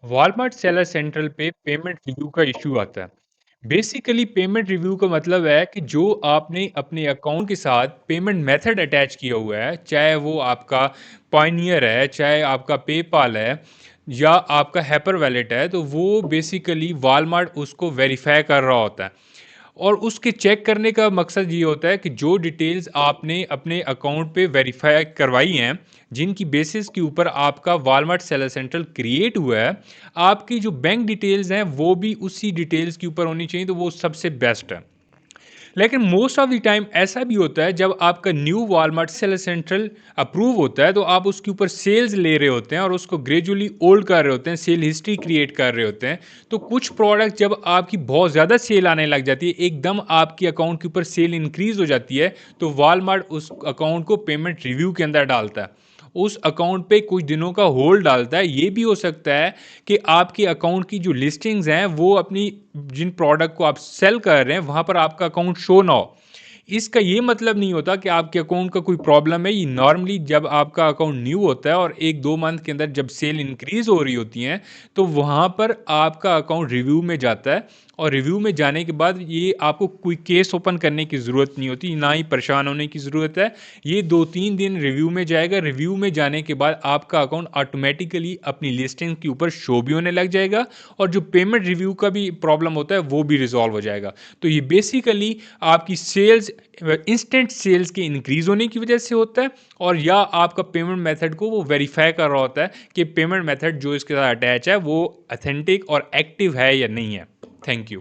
Walmart seller central पे payment review का issue आता है। बेसिकली पेमेंट रिव्यू का मतलब है कि जो आपने अपने अकाउंट के साथ पेमेंट मेथड अटैच किया हुआ है, चाहे वो आपका पायनियर है, चाहे आपका पेपाल है या आपका हैपर वैलेट है, तो वो बेसिकली वॉलमार्ट उसको वेरीफाई कर रहा होता है। और उसके चेक करने का मकसद ये होता है कि जो डिटेल्स आपने अपने अकाउंट पे वेरीफाई करवाई हैं, जिनकी बेसिस के ऊपर आपका वॉलमार्ट सेलर सेंट्रल क्रिएट हुआ है, आपकी जो बैंक डिटेल्स हैं वो भी उसी डिटेल्स के ऊपर होनी चाहिए, तो वो सबसे बेस्ट है। लेकिन मोस्ट ऑफ द टाइम ऐसा भी होता है, जब आपका new Walmart seller central approve होता है तो आप उसके ऊपर सेल्स ले रहे होते हैं और उसको ग्रेजुअली ओल्ड कर रहे होते हैं, सेल हिस्ट्री क्रिएट कर रहे होते हैं। तो कुछ प्रोडक्ट जब आपकी बहुत ज़्यादा सेल आने लग जाती है, एकदम आपकी अकाउंट के ऊपर सेल इंक्रीज हो जाती है, तो वॉलमार्ट उस अकाउंट को पेमेंट रिव्यू के अंदर डालता है, उस अकाउंट पे कुछ दिनों का होल्ड डालता है। ये भी हो सकता है कि आपके अकाउंट की जो लिस्टिंग्स हैं वो अपनी जिन प्रोडक्ट को आप सेल कर रहे हैं वहाँ पर आपका अकाउंट शो ना हो। इसका ये मतलब नहीं होता कि आपके अकाउंट का कोई प्रॉब्लम है। ये नॉर्मली जब आपका अकाउंट न्यू होता है और 1-2 मंथ के अंदर जब सेल इंक्रीज हो रही होती हैं, तो वहाँ पर आपका अकाउंट रिव्यू में जाता है। और रिव्यू में जाने के बाद ये आपको कोई केस ओपन करने की ज़रूरत नहीं होती, ना ही परेशान होने की ज़रूरत है। ये 2-3 दिन रिव्यू में जाएगा। रिव्यू में जाने के बाद आपका अकाउंट ऑटोमेटिकली अपनी लिस्टिंग के ऊपर शो भी होने लग जाएगा, और जो पेमेंट रिव्यू का भी प्रॉब्लम होता है वो भी रिजॉल्व हो जाएगा। तो ये बेसिकली आपकी सेल्स इंस्टेंट सेल्स के इंक्रीज होने की वजह से होता है, और या आपका पेमेंट मेथड को वो वेरीफाई कर रहा होता है कि पेमेंट मेथड जो इसके साथ अटैच है वो अथेंटिक और एक्टिव है या नहीं है। Thank you.